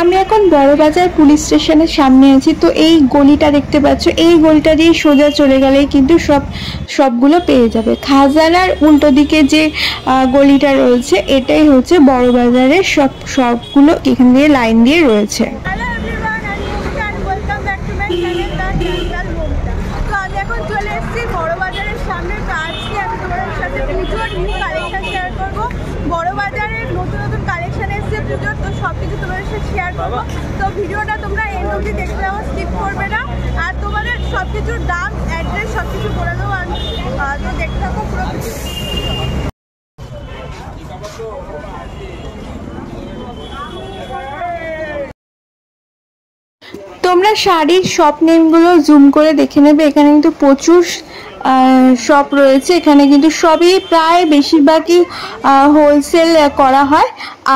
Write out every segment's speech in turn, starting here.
আমি এখন বড়বাজার পুলিশ স্টেশনের সামনে আছি। তো এই গলিটা দেখতে পাচ্ছ, এই গলিটা দিয়ে সোজা চলে গেলেই কিন্তু সবগুলো পেয়ে যাবে। খাজানার উল্টো দিকে যে গলিটা রয়েছে এটাই হচ্ছে বড়বাজারের সবগুলো এখান দিয়ে লাইন দিয়ে রয়েছে। বড়বাজারের নতুন নতুন কালেকশন এসেছে পুজোর, তো সব কিছু তোমাদের সাথে শেয়ার করবো। তো ভিডিওটা তোমরা এর অবধি দেখতে যাবো, স্কিপ করবে না। আর তোমাদের সব কিছুর দাম, অ্যাড্রেস সব কিছু করে দেবো। তো দেখতে থাকো পুরো কিছু। তোমরা শাড়ির শপ নেমগুলো জুম করে দেখে নেবে। এখানে কিন্তু প্রচুর শপ রয়েছে। এখানে কিন্তু সবই প্রায় বেশিরভাগই হোলসেল করা হয়।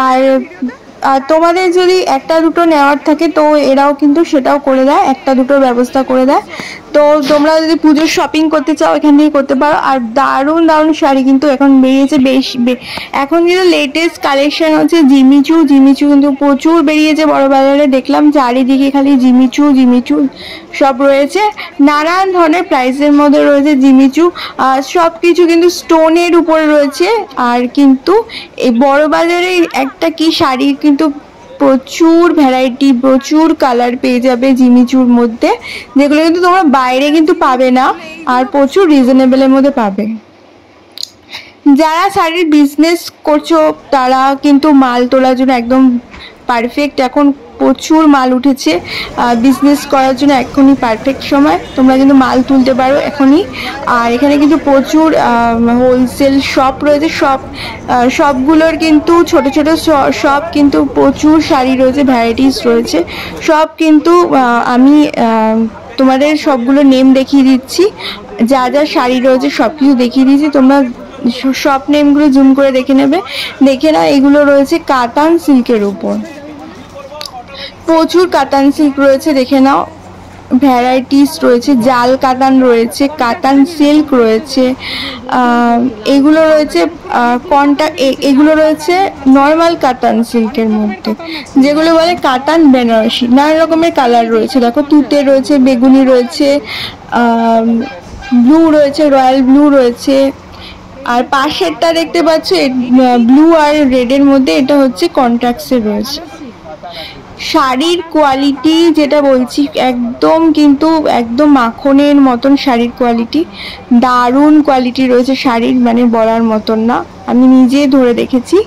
আর তোমাদের যদি একটা দুটো নেওয়ার থাকে তো এরাও কিন্তু সেটাও করে দেয়, একটা দুটোর ব্যবস্থা করে দেয়। তো তোমরা যদি পুজোর শপিং করতে চাও এখান থেকে করতে পারো। আর দারুণ দারুণ শাড়ি কিন্তু এখন বেরিয়েছে। এখন কিন্তু লেটেস্ট কালেকশন হচ্ছে জিমিচু কিন্তু প্রচুর বেরিয়েছে বড়বাজারে। দেখলাম চারিদিকে খালি জিমিচু সব রয়েছে। নানান ধরনের প্রাইসের মধ্যে রয়েছে জিমিচু। সব কিছু কিন্তু স্টোনের উপরে রয়েছে। আর কিন্তু এই বড়বাজারে একটা কি শাড়ি কিন্তু প্রচুর ভ্যারাইটি, প্রচুর কালার পেয়ে যাবে জিমিচুর মধ্যে, যেগুলো কিন্তু তোমরা বাইরে কিন্তু পাবে না। আর প্রচুর রিজনেবলের মধ্যে পাবে। যারা শাড়ির বিজনেস করছো তারা কিন্তু মাল তোলার জন্য একদম পারফেক্ট। এখন প্রচুর মাল উঠেছে, বিজনেস করার জন্য এখনই পারফেক্ট সময়। তোমরা কিন্তু মাল তুলতে পারো এখনই। আর এখানে কিন্তু প্রচুর হোলসেল শপ রয়েছে। সবগুলোর কিন্তু ছোট ছোট শপ, কিন্তু প্রচুর শাড়ি রয়েছে, ভ্যারাইটিস রয়েছে সব। কিন্তু আমি তোমাদের সবগুলো নেম দেখিয়ে দিচ্ছি, যা যা শাড়ি রয়েছে সব কিছু দেখিয়ে দিচ্ছি। তোমরা শপ নেমগুলো জুম করে দেখে নেবে। দেখে না, এগুলো রয়েছে কাতান সিল্কের উপর। প্রচুর কাতান সিল্ক রয়েছে, দেখে নাও। ভ্যারাইটিস রয়েছে, জাল কাতান রয়েছে, কাতান সিল্ক রয়েছে, এগুলো রয়েছে এগুলো রয়েছে নর্মাল কাতান সিল্কের মধ্যে, যেগুলো বলে কাতান বেনারসি। নানা রকমের কালার রয়েছে, দেখো তুতে রয়েছে, বেগুনি রয়েছে, ব্লু রয়েছে, রয়্যাল ব্লু রয়েছে। আর পাশেরটা দেখতে পাচ্ছ ব্লু আর রেডের মধ্যে, এটা হচ্ছে কন্ট্রাক্টসের রয়েছে। শাড়ির কোয়ালিটি যেটা বলছি একদম কিন্তু একদম মাখনের মতন শাড়ির কোয়ালিটি, দারুণ কোয়ালিটি রয়েছে শাড়ির, মানে বলার মতন না, আমি নিজে ধরে দেখেছি।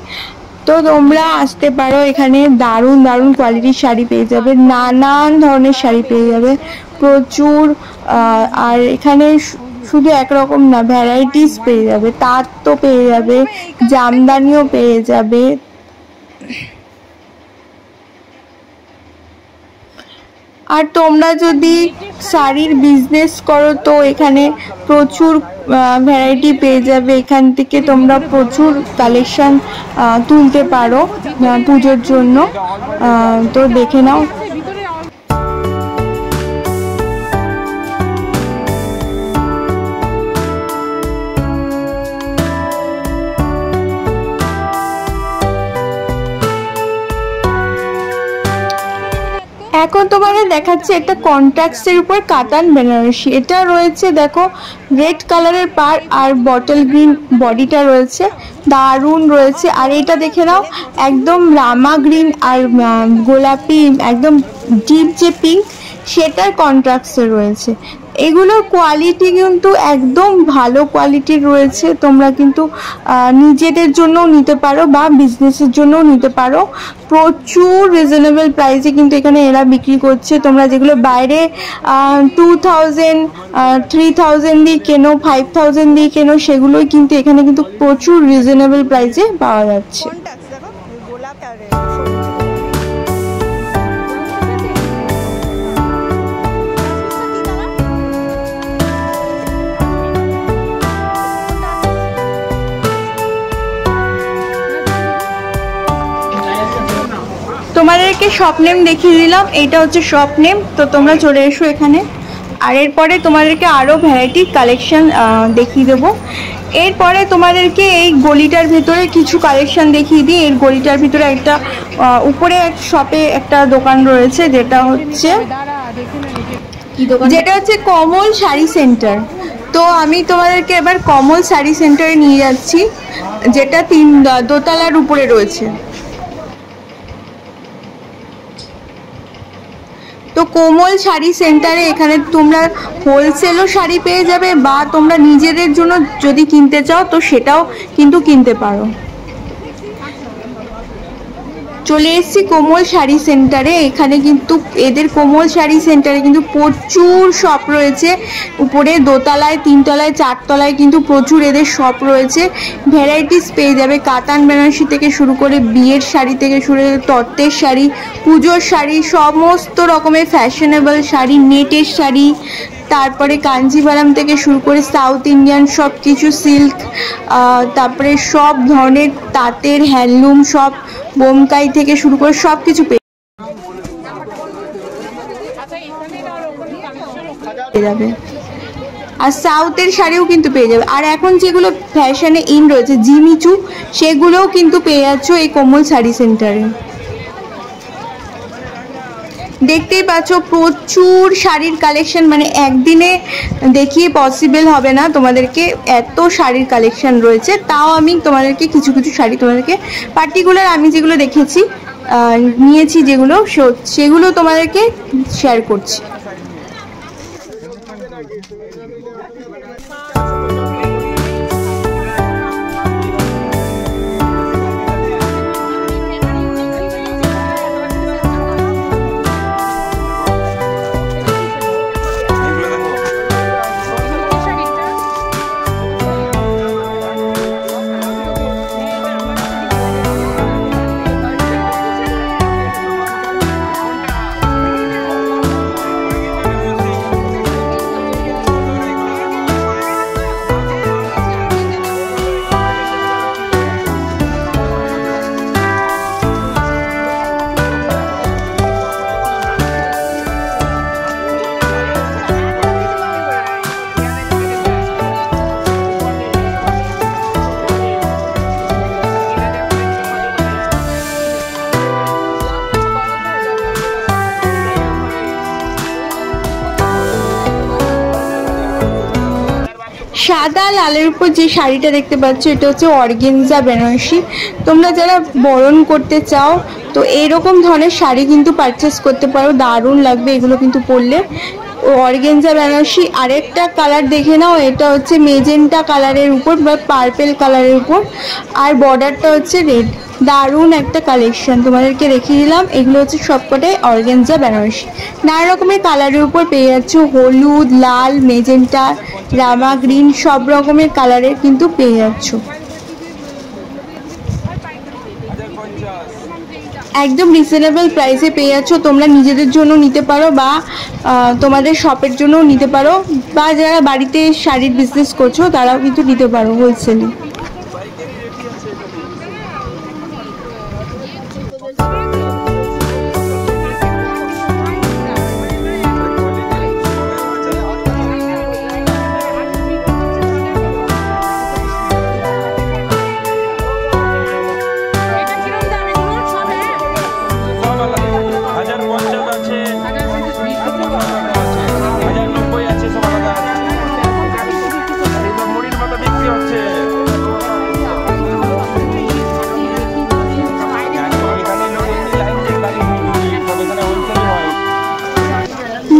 তো তোমরা আসতে পারো, এখানে দারুণ দারুণ কোয়ালিটির শাড়ি পেয়ে যাবে, নানান ধরনের শাড়ি পেয়ে যাবে প্রচুর। আর এখানে শুধু একরকম না, ভ্যারাইটিস পেয়ে যাবে, তাঁত তো পেয়ে যাবে, জামদানিও পেয়ে যাবে। আর তোমরা যদি শাড়ির বিজনেস করো তো এখানে প্রচুর ভ্যারাইটি পেয়ে যাবে। এখান থেকে তোমরা প্রচুর কালেকশন তুলতে পারো পুজোর জন্য। তো দেখে নাও। এখন তোমাদের দেখাচ্ছে একটা কন্ট্রাক্টসের উপর কাতান বেনারসি। এটা রয়েছে দেখো রেড কালারের পার আর বটল গ্রিন বডিটা রয়েছে, দারুণ রয়েছে। আর এটা দেখে নাও, একদম রামা গ্রিন আর গোলাপি, একদম ডিপ যে পিঙ্ক সেটার কন্ট্রাক্টসে রয়েছে। এগুলোর কোয়ালিটি কিন্তু একদম ভালো কোয়ালিটির রয়েছে। তোমরা কিন্তু নিজেদের জন্যও নিতে পারো বা বিজনেসের জন্যও নিতে পারো। প্রচুর রিজনেবল প্রাইসে কিন্তু এখানে এরা বিক্রি করছে। তোমরা যেগুলো বাইরে 2000 3000 দিয়ে কেনো, 5000 দিয়ে কেনো, সেগুলোই কিন্তু এখানে কিন্তু প্রচুর রিজনেবল প্রাইসে পাওয়া যাচ্ছে। তোমাদেরকে শপ নেম দেখিয়ে দিলাম, এইটা হচ্ছে শপ নেম। তো তোমরা চলে এসো এখানে। আর এরপরে তোমাদেরকে আরও ভ্যারাইটি কালেকশন দেখিয়ে দেবো। এরপরে তোমাদেরকে এই গলিটার ভেতরে কিছু কালেকশন দেখিয়ে দিই। এর গলিটার ভিতরে একটা উপরে এক শপে একটা দোকান রয়েছে, যেটা হচ্ছে কমল শাড়ি সেন্টার। তো আমি তোমাদেরকে এবার কমল শাড়ি সেন্টারে নিয়ে যাচ্ছি, যেটা দোতলার উপরে রয়েছে। তো কোমল শাড়ি সেন্টারে এখানে তোমরা হোলসেলও শাড়ি পেয়ে যাবে, বা তোমরা নিজেদের জন্য যদি কিনতে চাও তো সেটাও কিন্তু কিনতে পারো। চলে এসেছি কোমল শাড়ি সেন্টারে। এখানে কিন্তু এদের কোমল শাড়ি সেন্টারে কিন্তু প্রচুর শপ রয়েছে। উপরে দোতলায়, তিনতলায়, চারতলায় কিন্তু প্রচুর এদের শপ রয়েছে। ভ্যারাইটিস পেয়ে যাবে, কাতান বেনারসি থেকে শুরু করে বিয়ের শাড়ি থেকে শুরু করে তত্ত্বের শাড়ি, পুজোর শাড়ি, সমস্ত রকমের ফ্যাশনেবল শাড়ি, নেটের শাড়ি, তারপরে কাঞ্জিভারাম থেকে শুরু করে সাউথ ইন্ডিয়ান সব কিছু, সিল্ক, তারপরে সব ধরনের তাঁতের হ্যান্ডলুম, সব বোমকাই থেকে শুরু করে সব কিছু পেয়ে যাবে। আর সাউথের শাড়িও কিন্তু পেয়ে যাবে। আর এখন যেগুলো ফ্যাশনে ইন রয়েছে জিমিচু, সেগুলোও কিন্তু পেয়ে যাচ্ছ এই কোমল শাড়ি সেন্টারে। দেখতেই পাচ্ছ প্রচুর শাড়ির কালেকশন, মানে একদিনে দেখিয়ে পসিবল হবে না তোমাদেরকে, এত শাড়ির কালেকশন রয়েছে। তাও আমি তোমাদেরকে কিছু কিছু শাড়ি তোমাদেরকে পার্টিকুলার আমি যেগুলো দেখেছি, নিয়েছি যেগুলো, সেগুলো তোমাদেরকে শেয়ার করছি। সাদা লালের উপর যে শাড়িটা দেখতে পাচ্ছ, এটা হচ্ছে অর্গেনজা বেনারসি। তোমরা যারা বরণ করতে চাও তো এরকম ধরনের শাড়ি কিন্তু পারচেস করতে পারো, দারুণ লাগবে এগুলো কিন্তু পরলে। অর্গেনজা বেনারসি। আরেকটা কালার দেখে নাও, এটা হচ্ছে মেজেন্টা কালারের উপর বা পার্পেল কালারের উপর, আর বর্ডারটা হচ্ছে রেড। দারুণ একটা কালেকশন তোমাদেরকে দেখিয়ে দিলাম। এগুলো হচ্ছে সবকটাই অর্গেনজা বেনারসি। নানা রকমের কালারের উপর পেয়ে যাচ্ছ, হলুদ, লাল, মেজেন্টা, রামা গ্রিন, সব রকমের কালারের কিন্তু পেয়ে যাচ্ছ। একদম রিজনেবল প্রাইসে পেয়ে যাচ্ছ। তোমরা নিজেদের জন্য নিতে পারো, বা তোমাদের শপের জন্যও নিতে পারো, বা যারা বাড়িতে শাড়ির বিজনেস করছো তারাও কিন্তু নিতে পারো হোলসেলে।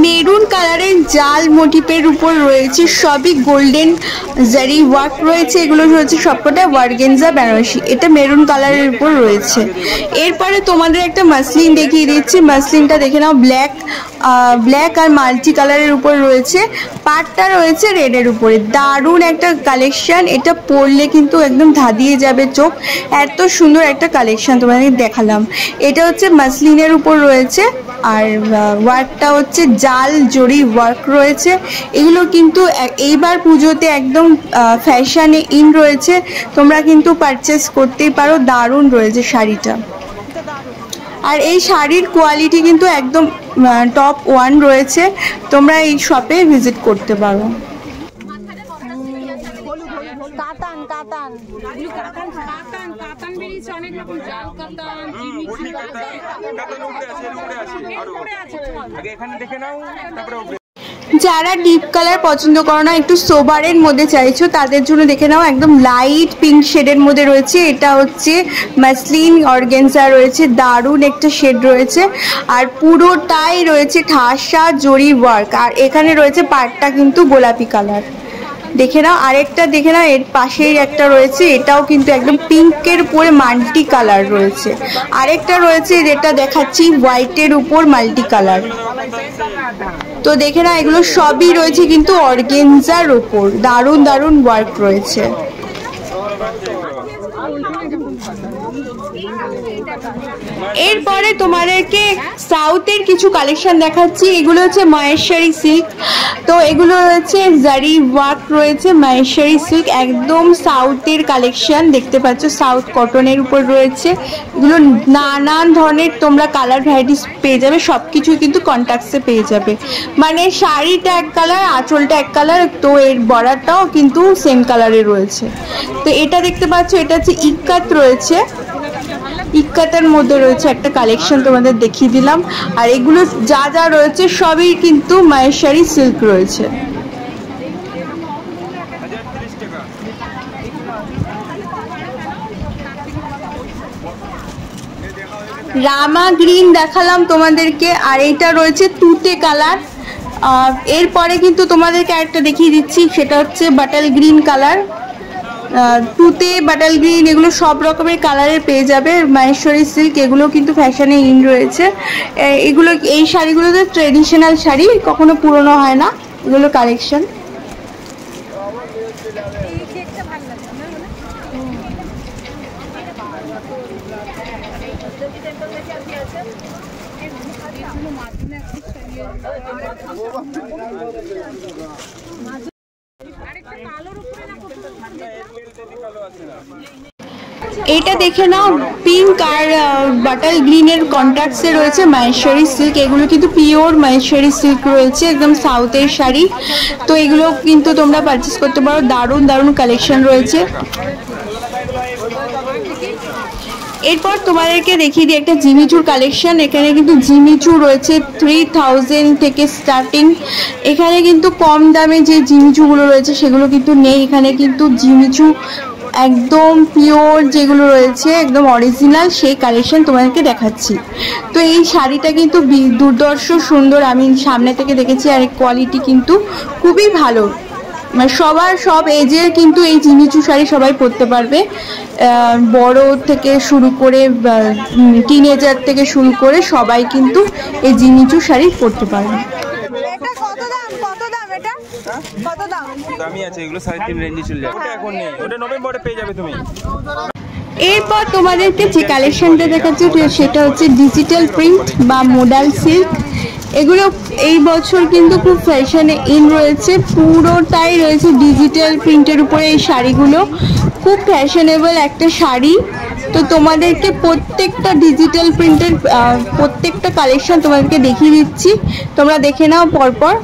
মেরুন কালারের জাল মোটিফের উপর রয়েছে, সবই গোল্ডেন জারি ওয়ার্ক রয়েছে। এগুলো রয়েছে সবকটা অর্গানজা বেনারসি। এটা মেরুন কালারের উপর রয়েছে। এরপরে তোমাদের একটা মাসলিন দেখিয়ে দিচ্ছি। মাসলিনটা দেখে নাও, ব্ল্যাক আর মাল্টি কালারের উপর রয়েছে। পাটটা রয়েছে রেডের উপরে। দারুণ একটা কালেকশন, এটা পরলে কিন্তু একদম ধাঁধিয়ে যাবে চোখ। এত সুন্দর একটা কালেকশন তোমাদের দেখালাম। এটা হচ্ছে মাসলিনের উপর রয়েছে, আর ওয়ার্কটা হচ্ছে জাল জরি ওয়ার্ক রয়েছে। এগুলো কিন্তু এইবার পুজোতে একদম ফ্যাশনে ইন রয়েছে, তোমরা কিন্তু পারচেস করতেই পারো। দারুণ রয়েছে শাড়িটা। আর এই শাড়ির কোয়ালিটি কিন্তু একদম টপ 1 রয়েছে। তোমরা এই শপে ভিজিট করতে পারো। কাতান বেরিয়েছে অনেক রকম, জাল কাতান, জিমিচু আগে এখানে দেখে নাও, তারপরে যারা ডিপ কালার পছন্দ করো না, একটু সোবারের মধ্যে চাইছো, তাদের জন্য দেখে নাও একদম লাইট পিঙ্ক শেডের মধ্যে রয়েছে। এটা হচ্ছে মাসলিন অর্গানজা রয়েছে, দারুণ একটা শেড রয়েছে, আর পুরোটাই রয়েছে ঠাসা জরি ওয়ার্ক, আর এখানে রয়েছে পাড়টা কিন্তু গোলাপি কালার। দেখে নাও আরেকটা, দেখে নাও এর পাশেই একটা রয়েছে, এটাও কিন্তু একদম পিঙ্কের উপরে মাল্টি কালার রয়েছে। আরেকটা রয়েছে যেটা দেখাচ্ছি হোয়াইটের উপর মাল্টি কালার। তো দেখে না, এগুলো সবই রয়েছে কিন্তু অর্গানজার উপর, দারুণ দারুণ ওয়ার্ক রয়েছে। এরপরে তোমাদেরকে সাউথের কিছু কালেকশন দেখাচ্ছি। এগুলো হচ্ছে মহেশ্বরী সিল্ক, তো এগুলো রয়েছে জারি ওয়ার্ক রয়েছে, মহেশ্বরী সিল্ক একদম সাউথের কালেকশন দেখতে পাচ্ছ, সাউথ কটনের উপর রয়েছে। এগুলো নানান ধরনের তোমরা কালার ভ্যারাইটিস পেয়ে যাবে, সব কিছুই কিন্তু কন্ট্রাস্টে পেয়ে যাবে, মানে শাড়িটা এক কালার, আঁচলটা এক কালার, তো এর বর্ডারটাও কিন্তু সেম কালারের রয়েছে। তো এটা দেখতে পাচ্ছ, এটা হচ্ছে ইক্কাত রয়েছে, ইক্কাতের মধ্যে রয়েছে একটা কালেকশন তোমাদের দেখিয়ে দিলাম। আর এগুলো যা যা রয়েছে সবই কিন্তু মহেশ্বরী সিল্ক রয়েছে। রামা গ্রিন দেখালাম তোমাদেরকে, আর এইটা রয়েছে তুতে কালার। এরপরে কিন্তু তোমাদেরকে আরেকটা দেখিয়ে দিচ্ছি, সেটা হচ্ছে বাটাল গ্রিন কালার। তুতে, বাটাল গ্রিন, এগুলো সব রকমের কালারের পেয়ে যাবে। মহেশ্বরী সিল্ক এগুলো কিন্তু ফ্যাশনে ইন রয়েছে। এগুলো, এই শাড়িগুলো তো ট্রেডিশনাল শাড়ি, কখনো পুরনো হয় না, এগুলো কালেকশন। এটা দেখে নাও, পিঙ্ক আর বাটাল গ্রিনের কন্ট্রাস্টে রয়েছে মহেশ্বরী সিল্ক। এগুলো কিন্তু পিওর মহেশ্বরী সিল্ক রয়েছে, একদম সাউথের শাড়ি। তো এগুলো কিন্তু তোমরা পারচেস করতে পারো, দারুণ দারুণ কালেকশন রয়েছে। এরপর তোমাদেরকে দেখিয়ে দিই একটা জিমিচুর কালেকশন। এখানে কিন্তু জিমিচু রয়েছে 3000 থেকে স্টার্টিং। এখানে কিন্তু কম দামে যে জিমিচুগুলো রয়েছে সেগুলো কিন্তু নেই, এখানে কিন্তু জিমিচু একদম পিওর যেগুলো রয়েছে, একদম অরিজিনাল সেই কালেকশন তোমাদেরকে দেখাচ্ছি। তো এই শাড়িটা কিন্তু দুর্দর্শ সুন্দর, আমি সামনে থেকে দেখেছি, আর কোয়ালিটি কিন্তু খুবই ভালো, মানে সব এজের কিন্তু এই জিমিচু শাড়ি সবাই পরতে পারবে, বড় থেকে শুরু করে টিনেজার থেকে শুরু করে সবাই কিন্তু এই জিমিচু শাড়ি পরতে পারবে। এটা কত দাম? কত দাম এটা? কত দাম? দামি আছে, এগুলো 3.5 রেঞ্জে চলে যাবে। ওটা এখন নেই, ওটা নভেম্বরে পেয়ে যাবে তুমি। এরপর তোমাদেরকে যে কালেকশনটা দেখাচ্ছি সেটা হচ্ছে ডিজিটাল প্রিন্ট বা মোডাল সিল্ক। এগুলো এই বছর কিন্তু খুব ফ্যাশনে ইন রয়েছে, পুরোটাই রয়েছে ডিজিটাল প্রিন্টের উপরে। এই শাড়িগুলো খুব ফ্যাশনেবল একটা শাড়ি। তো তোমাদেরকে প্রত্যেকটা ডিজিটাল প্রিন্টের প্রত্যেকটা কালেকশন তোমাদেরকে দেখিয়ে দিচ্ছি, তোমরা দেখে নাও পরপর।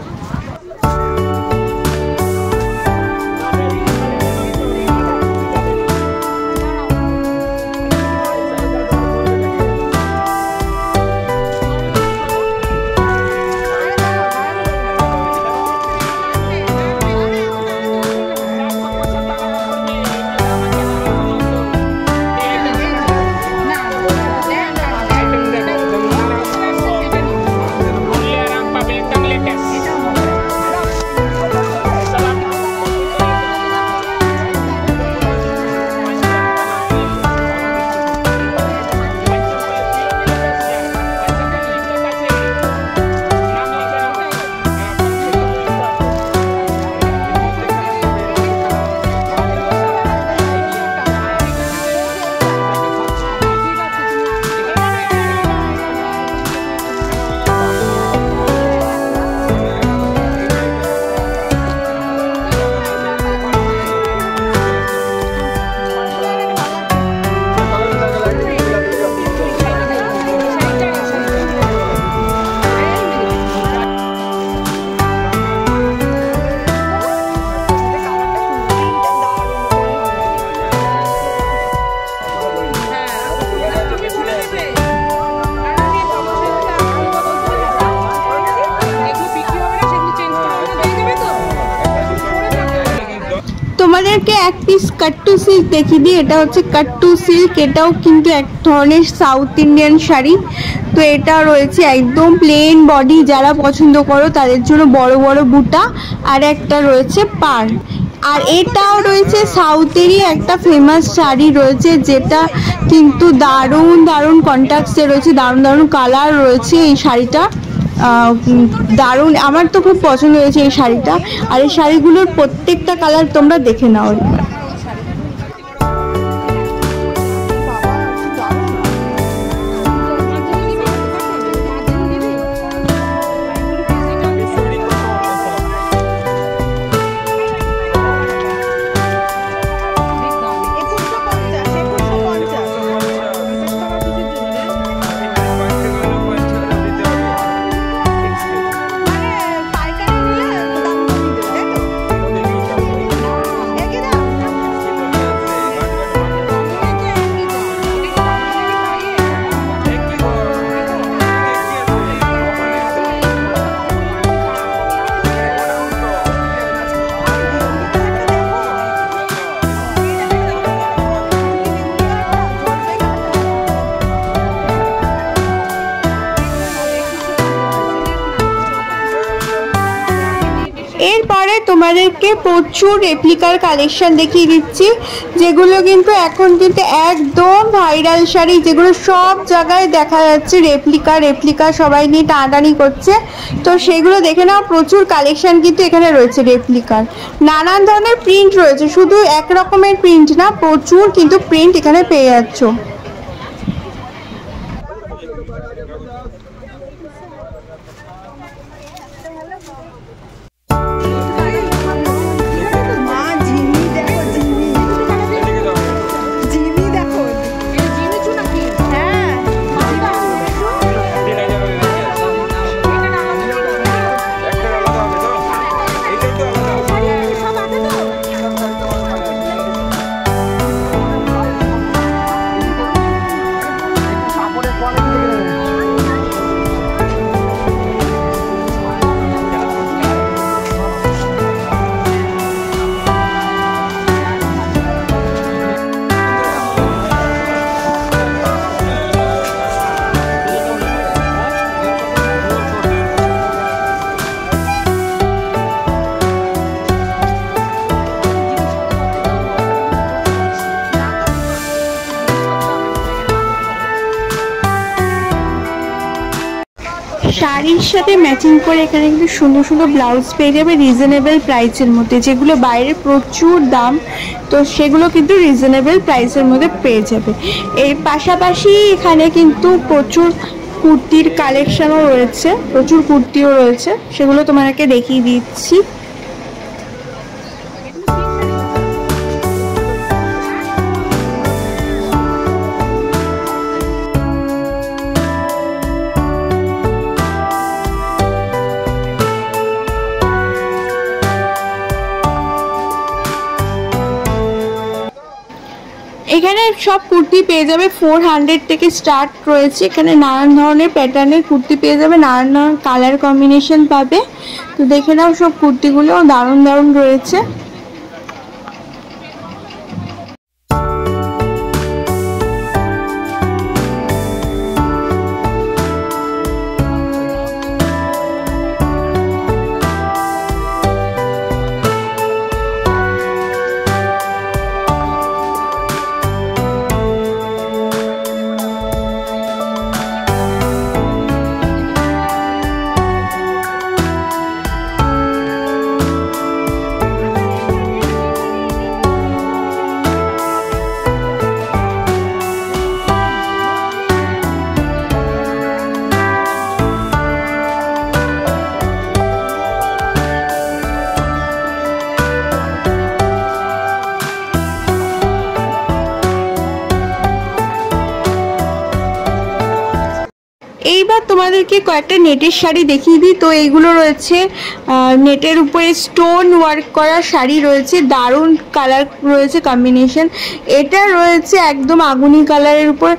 এক পিস কাট্টু সিল্ক দেখিয়ে দিই। এটা হচ্ছে কাট্টু সিল্ক, এটাও কিন্তু এক ধরনের সাউথ ইন্ডিয়ান শাড়ি। তো এটা রয়েছে একদম প্লেন বডি, যারা পছন্দ করো তাদের জন্য বড় বড় বুটা, আর একটা রয়েছে পাড়। আর এটাও রয়েছে সাউথেরই একটা ফেমাস শাড়ি রয়েছে, যেটা কিন্তু দারুণ দারুণ কন্ট্রাস্টে রয়েছে, দারুণ দারুণ কালার রয়েছে এই শাড়িটা। দারুণ, আমার তো খুব পছন্দ হয়েছে এই শাড়িটা। আর এই শাড়িগুলোর প্রত্যেকটা কালার তোমরা দেখে নাও। এরপরে তোমাদেরকে প্রচুর রেপ্লিকার কালেকশন দেখিয়ে দিচ্ছি, যেগুলো কিন্তু এখন কিন্তু একদম ভাইরাল শাড়ি, যেগুলো সব জায়গায় দেখা যাচ্ছে রেপ্লিকা রেপ্লিকা, সবাই নিয়ে টানাটানি করছে। তো সেগুলো দেখে নাও, প্রচুর কালেকশন কিন্তু এখানে রয়েছে রেপ্লিকার। নানান ধরনের প্রিন্ট রয়েছে, শুধু এক রকমের প্রিন্ট না, প্রচুর কিন্তু প্রিন্ট এখানে পেয়ে যাচ্ছ। শাড়ির সাথে ম্যাচিং করে এখানে কিন্তু সুন্দর সুন্দর ব্লাউজ পেয়ে যাবে রিজনেবল প্রাইসের মধ্যে, যেগুলো বাইরে প্রচুর দাম, তো সেগুলো কিন্তু রিজনেবল প্রাইসের মধ্যে পেয়ে যাবে। এর পাশাপাশি এখানে কিন্তু প্রচুর কুর্তির কালেকশনও রয়েছে, প্রচুর কুর্তিও রয়েছে, সেগুলো তোমাদেরকে দেখিয়ে দিচ্ছি। এখানে সব কুর্তি পেয়ে যাবে 400 থেকে স্টার্ট রয়েছে। এখানে নানান ধরনের প্যাটার্নের কুর্তি পেয়ে যাবে, নানান নানান কালার কম্বিনেশন পাবে। তো দেখে নাও, সব কুর্তিগুলো দারুণ দারুণ রয়েছে। এইবার তোমাদেরকে কয়েকটা নেটের শাড়ি দেখিয়ে দিই। তো এইগুলো রয়েছে নেটের উপরে স্টোন ওয়ার্ক করা শাড়ি রয়েছে, দারুণ কালার রয়েছে কম্বিনেশন। এটা রয়েছে একদম আগুনি কালারের উপর,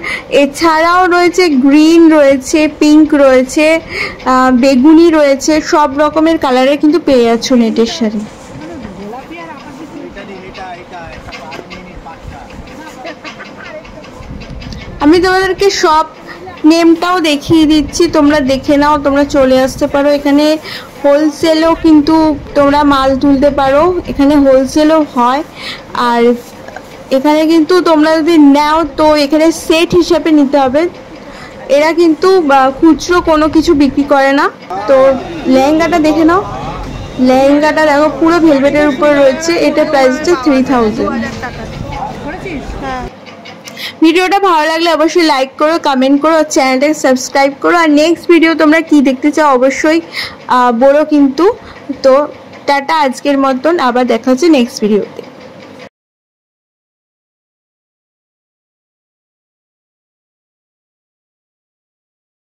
এছাড়াও রয়েছে গ্রিন রয়েছে, পিঙ্ক রয়েছে, বেগুনি রয়েছে, সব রকমের কালারে কিন্তু পেয়ে যাচ্ছ নেটের শাড়ি। আমি তোমাদেরকে সব নেমটাও দেখিয়ে দিচ্ছি, তোমরা দেখে নাও, তোমরা চলে আসতে পারো। এখানে হোলসেলও কিন্তু তোমরা মাল তুলতে পারো, এখানে হোলসেলও হয়। আর এখানে কিন্তু তোমরা যদি নাও তো এখানে সেট হিসেবে নিতে হবে, এরা কিন্তু খুচরো কোনো কিছু বিক্রি করে না। তো লেহেঙ্গাটা দেখে নাও, লেহেঙ্গাটা দেখো পুরো ভেলভেটের উপর রয়েছে, এটা প্রাইস হচ্ছে 3000। ভিডিওটা ভালো লাগলে অবশ্যই লাইক করো, কমেন্ট করো, আর চ্যানেলটাকে সাবস্ক্রাইব করো। আর নেক্সট ভিডিও তোমরা কি দেখতে চাও অবশ্যই বলো কিন্তু। তো টাটা, আজকের মতন আবার দেখা হচ্ছে নেক্সট ভিডিওতে।